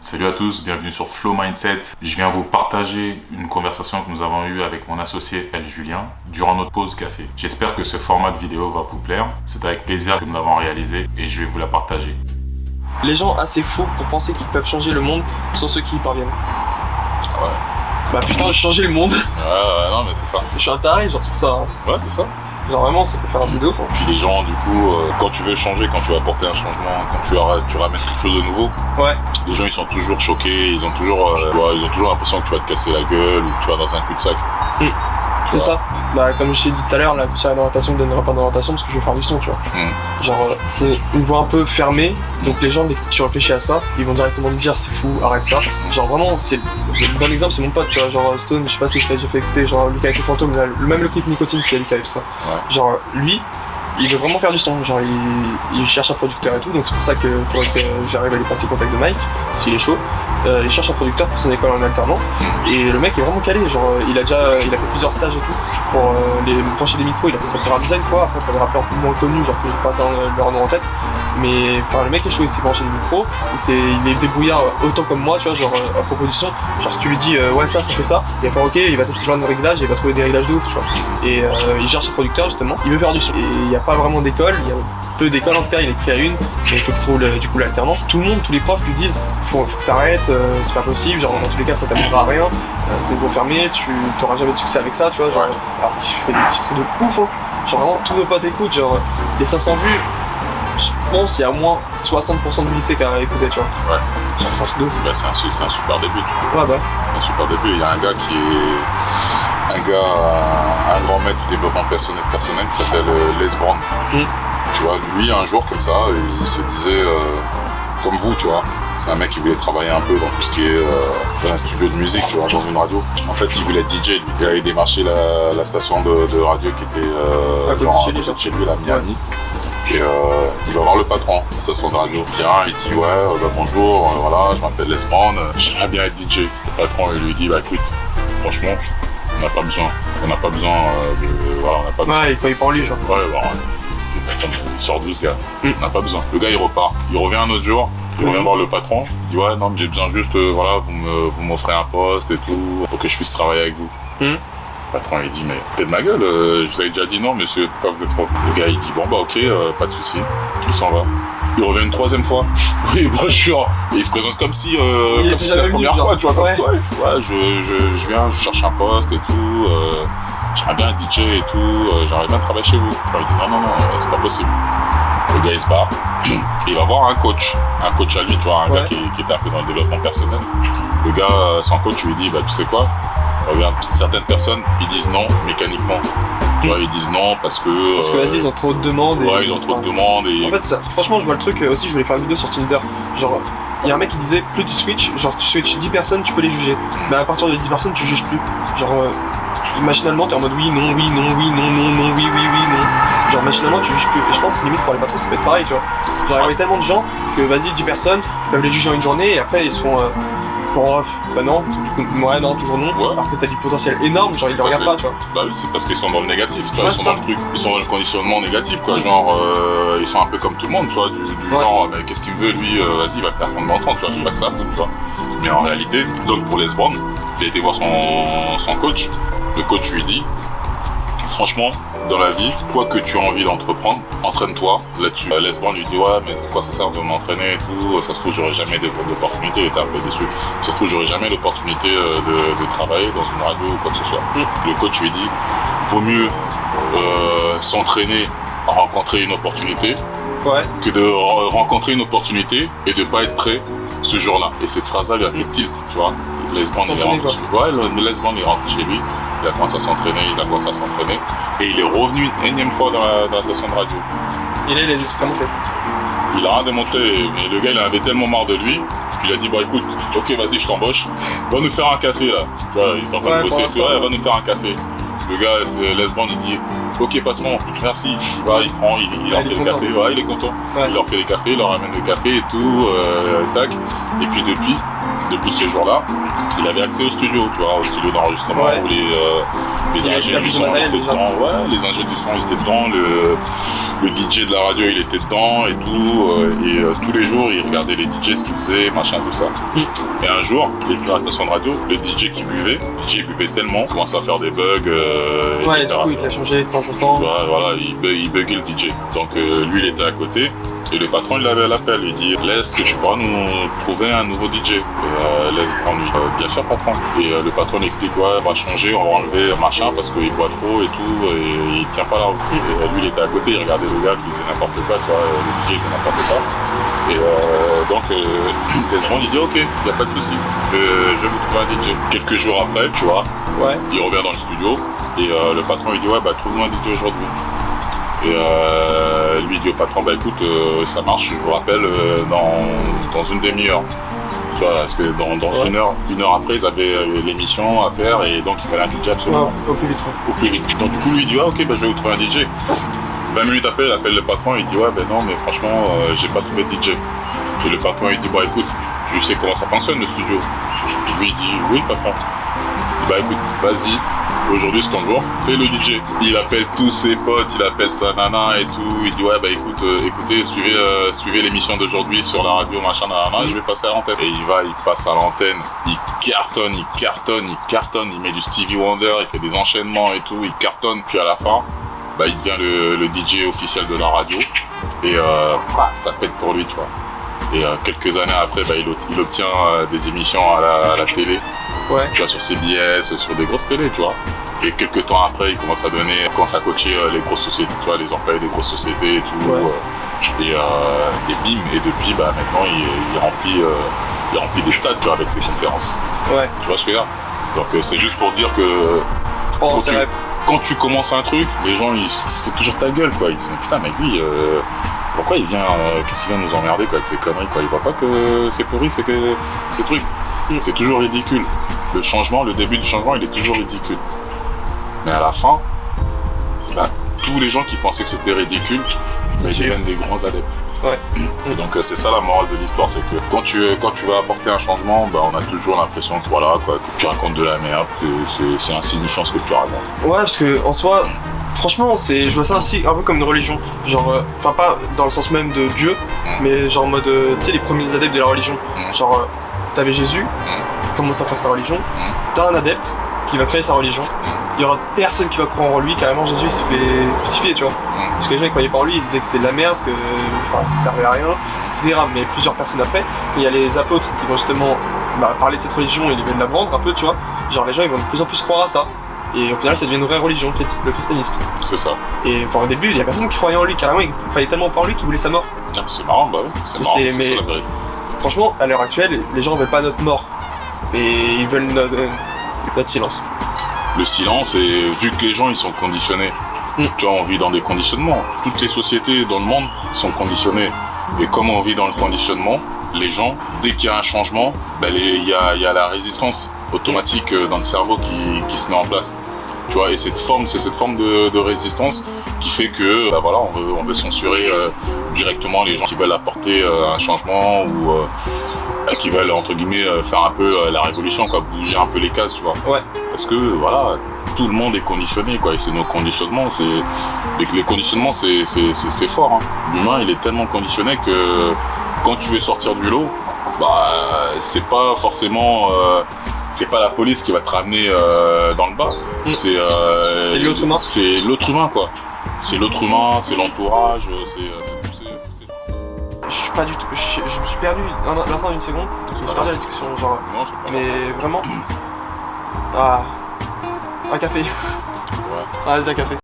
Salut à tous, bienvenue sur Flow Mindset. Je viens vous partager une conversation que nous avons eue avec mon associé El Julien durant notre pause café. J'espère que ce format de vidéo va vous plaire. C'est avec plaisir que nous l'avons réalisé et je vais vous la partager. Les gens assez faux pour penser qu'ils peuvent changer le monde sont ceux qui y parviennent. Ouais. Bah putain, changer le monde. Non mais c'est ça. Je suis un taré genre sur ça. Ouais, c'est ça. Genre vraiment, ça peut faire un truc de ouf. Puis les gens, du coup, quand tu veux changer, quand tu veux apporter un changement, quand tu ramènes quelque chose de nouveau, Ouais. les gens ils sont toujours choqués, ils ont toujours l'impression que tu vas te casser la gueule ou que tu vas dans un cul-de-sac. C'est ça. Bah comme je t'ai dit tout à l'heure, la sur l'orientation, je donnerai pas d'orientation parce que je vais faire du son, tu vois. Genre c'est une voie un peu fermée, donc les gens dès que tu réfléchis à ça, ils vont directement me dire c'est fou, arrête ça. Genre vraiment c'est le bon exemple, c'est mon pote, tu vois, genre Stone, je sais pas si je t'ai déjà fait écouter, genre lui qui avec les fantômes, là, même le clip Nicotine c'était lui qui avait fait ça. Ouais. Genre lui, il veut vraiment faire du son, genre il cherche un producteur et tout, donc c'est pour ça qu'il faudrait que j'arrive à lui passer le contact de Mike, s'il est chaud. Il cherche un producteur pour son école en alternance et le mec est vraiment calé, genre il a fait plusieurs stages et tout pour les brancher des micros, il a fait ça pour Ramza une fois, après pour des rappeurs un peu moins connus, genre que j'ai pas leur nom en tête, mais enfin le mec est chaud, il s'est branché des micros, il est débrouillard autant comme moi, tu vois, genre à propos du son, genre si tu lui dis ouais ça fait ça, il va faire ok, il va tester plein de réglages et il va trouver des réglages de ouf, tu vois, et il cherche un producteur justement, il veut faire du son, et il n'y a pas vraiment d'école, il y a peu d'écoles en tout cas, il écrit à une, mais il faut qu'il trouve du coup l'alternance. Tout le monde, tous les profs lui disent faut que t'arrêtes, c'est pas possible, genre dans tous les cas ça t'amènera à rien, c'est une voie fermée, tu t'auras jamais de succès avec ça, tu vois, genre, alors qu'il fait des petits trucs de ouf, hein. Genre vraiment tous nos potes écoutent, genre les 500 vues, je pense il y a au moins 60% du lycée qui a écouté, tu vois. Ouais. Genre c'est un truc de ouf. Bah, c'est un super début. Tu vois. Ouais bah. C'est un super début. Il y a un gars un grand maître du développement personnel qui s'appelle Les Brown. Tu vois, lui un jour comme ça, il se disait comme vous, tu vois. C'est un mec qui voulait travailler un peu dans tout ce qui est dans un studio de musique, tu vois, dans une radio. En fait, il voulait être DJ, lui. Il avait démarché la station de radio qui était à côté de chez lui, la Miami. Et il va voir le patron de la station de radio. Il vient, il dit bonjour, voilà, je m'appelle Les Brown, j'aimerais bien être DJ. Le patron il lui dit écoute, franchement, on n'a pas besoin Ouais, quand il parle lui, genre. Ouais, il sort d'où ce gars? On n'a pas besoin. Le gars il repart. Il revient un autre jour, il revient voir le patron. Il dit ouais non mais j'ai besoin juste vous m'offrez un poste et tout pour que je puisse travailler avec vous. Le patron il dit mais t'es de ma gueule, je vous avais déjà dit non monsieur, pourquoi vous êtes trop. Le gars il dit bon bah ok, pas de souci. Il s'en va. Il revient une troisième fois. Oui, bonjour. Et il se présente comme si c'est la première fois, tu vois. Ouais, je viens, je cherche un poste et tout. J'aimerais bien un DJ et tout. J'aimerais bien travailler chez vous. Alors, il dit non, c'est pas possible. Le gars il se barre. Et il va voir un coach à lui, tu vois, un gars qui était un peu dans le développement personnel. Le gars, son coach lui dit tu sais quoi? Regarde, certaines personnes ils disent non mécaniquement. Tu vois, ils disent non parce que vas-y, ils ont trop de demandes. Ouais, ils ont trop de demandes. Et... En fait, ça, franchement, je vois le truc aussi. Je voulais faire une vidéo sur Tinder. Genre, il y a un mec qui disait plus tu switches, genre tu switches 10 personnes, tu peux les juger. Mais à partir de 10 personnes, tu juges plus. Genre, machinalement, t'es en mode oui, non, oui, non, oui, non, non, non, oui, oui, oui, non. Genre, machinalement, tu juges plus. Et je pense que limite pour les patrons, ça peut être pareil, tu vois. Genre, il y avait tellement de gens que vas-y, 10 personnes peuvent les juger en une journée et après ils se font. Bah non, du coup, ouais, non, toujours non. Ouais. Alors que t'as du potentiel énorme, genre ils le regardent pas, tu vois. Bah oui, c'est parce qu'ils sont dans le négatif, tu vois, Ouais, ils sont dans le truc, ils sont dans le conditionnement négatif, quoi. Genre, ils sont un peu comme tout le monde, tu vois, du genre, mais qu'est-ce qu'il me veut, lui, vas-y, il va te faire prendre d'entendre, tu vois, j'ai pas que ça à foutre, tu vois. Mais en réalité, donc pour Les Brown, il a été voir son coach, le coach lui dit, franchement, dans la vie, quoi que tu as envie d'entreprendre, entraîne-toi là-dessus. Les Brown lui dit ouais mais à quoi ça sert de m'entraîner et tout, ça se trouve j'aurai jamais d'opportunité, il était un peu déçu, ça se trouve j'aurai jamais l'opportunité de travailler dans une radio ou quoi que ce soit. Le coach lui dit vaut mieux s'entraîner à rencontrer une opportunité que de rencontrer une opportunité et de pas être prêt ce jour-là. Et cette phrase-là lui a fait tilt, tu vois. Les Brown il est rentré chez lui, il a commencé à s'entraîner, et il est revenu une énième fois dans la station de radio. Et là il a dit comment fait. Il a rien démontré, mais le gars il en avait tellement marre de lui qu'il a dit écoute, ok vas-y je t'embauche, va nous faire un café là. Tu vois, il est en train de bosser, va nous faire un café. Le gars, c'est Les Brown, il dit ok patron, merci. Il va, il prend, il leur fait le café, il est content. Il leur fait les cafés, il leur amène le café et tout, tac. Et puis depuis, depuis ce jour-là, il avait accès au studio, tu vois, au studio d'enregistrement où les ingés du son étaient dedans, les ingés du son étaient dedans, le DJ de la radio il était dedans et tout, tous les jours il regardait les DJ ce qu'ils faisaient, machin, tout ça. Et un jour, il était à la station de radio, le DJ qui buvait, tellement, il commençait à faire des bugs, etc. Du coup il l'a changé de temps en temps. Voilà, il buguait le DJ. Donc lui il était à côté. Et le patron il avait l'appel, il dit laisse que tu pourras nous trouver un nouveau DJ. Et laisse prendre bien sûr patron. Et le patron il explique on va changer, on va enlever machin parce qu'il boit trop et tout et il tient pas la route. Et lui il était à côté, il regardait le gars qui faisait n'importe quoi, tu vois, le DJ il faisait n'importe quoi. Et donc Desmond il dit ok, y a pas de souci, je vais vous trouver un DJ. Quelques jours après, tu vois, il revient dans le studio et le patron il dit trouve-nous un DJ aujourd'hui. Et lui dit au patron écoute ça marche, je vous rappelle dans une demi-heure. Tu vois, parce que dans une heure après ils avaient l'émission à faire et donc il fallait un DJ absolument. Au plus vite. Au plus vite. Donc du coup lui il dit ok je vais vous trouver un DJ. 20 minutes après il appelle le patron et il dit non mais franchement j'ai pas trouvé de DJ. Et le patron il dit écoute, tu sais comment ça fonctionne le studio. Et lui il dit oui patron. Il dit écoute, vas-y. Aujourd'hui c'est ton jour, fais le DJ. Il appelle tous ses potes, il appelle sa nana et tout. Il dit écoutez, suivez l'émission d'aujourd'hui sur la radio, machin, nanana, je vais passer à l'antenne. Et il passe à l'antenne, il cartonne, il met du Stevie Wonder, il fait des enchaînements et tout, il cartonne. Puis à la fin, il devient le DJ officiel de la radio. Et ça pète pour lui, tu vois. Et quelques années après, il obtient des émissions à la télé. Tu vois, sur CBS, sur des grosses télés, tu vois. Et quelques temps après, il commence à coacher les grosses sociétés, tu vois, les employés des grosses sociétés et tout. Et bim, et depuis, maintenant, il remplit des stades, tu vois, avec ses conférences. Tu vois ce que je veux dire. Donc c'est juste pour dire que quand tu commences un truc, les gens, ils se foutent toujours ta gueule, quoi. Ils se disent, putain, mais lui, pourquoi il vient, qu'est-ce qu'il vient nous emmerder, quoi, avec ses conneries, quoi. Il voit pas que c'est pourri, c'est que ces trucs. C'est toujours ridicule. Le début du changement, il est toujours ridicule. Mais à la fin, tous les gens qui pensaient que c'était ridicule, ils deviennent des grands adeptes. Et donc c'est ça la morale de l'histoire, c'est que quand tu vas apporter un changement, on a toujours l'impression que que tu racontes de la merde, que c'est insignifiant ce que tu racontes. Ouais, parce que en soi, franchement, je vois ça aussi un peu comme une religion. Genre, pas dans le sens même de Dieu, mais genre en mode, tu sais, les premiers adeptes de la religion. Genre, t'avais Jésus, qui commence à faire sa religion, t'as un adepte qui va créer sa religion, il y aura personne qui va croire en lui, carrément Jésus s'est fait crucifier, tu vois. Parce que les gens ils croyaient pas en lui, ils disaient que c'était de la merde, que ça servait à rien, etc. Mais plusieurs personnes après, quand il y a les apôtres qui vont justement parler de cette religion et ils viennent la vendre un peu, tu vois, genre les gens ils vont de plus en plus croire à ça. Et au final ça devient une vraie religion, le christianisme. C'est ça. Et au début il y a personne qui croyait en lui, carrément ils croyaient tellement pas en lui qu'ils voulaient sa mort. C'est marrant, c'est marrant, c'est ça la vérité. Franchement, à l'heure actuelle, les gens veulent pas notre mort, mais ils veulent notre silence. Le silence, et vu que les gens ils sont conditionnés, tu vois, on vit dans des conditionnements. Toutes les sociétés dans le monde sont conditionnées. Et comme on vit dans le conditionnement, les gens, dès qu'il y a un changement, il y a la résistance automatique dans le cerveau qui se met en place. Tu vois, et c'est cette forme de résistance qui fait que on veut censurer directement les gens qui veulent apporter un changement ou qui veulent entre guillemets faire un peu la révolution, quoi, bouger un peu les cases, tu vois. Parce que tout le monde est conditionné, quoi, et c'est nos conditionnements, les conditionnements c'est fort, hein. L'humain il est tellement conditionné que quand tu veux sortir du lot, c'est pas forcément c'est pas la police qui va te ramener dans le bas, c'est l'autre humain. C'est l'autre humain, quoi. C'est l'autre humain, c'est l'entourage, Je suis pas du tout. Je me suis perdu l'instant d'une seconde. Je me suis perdu la discussion, genre. Non, c'est pas mais vraiment. Un café. Ouais. Vas-y, un café.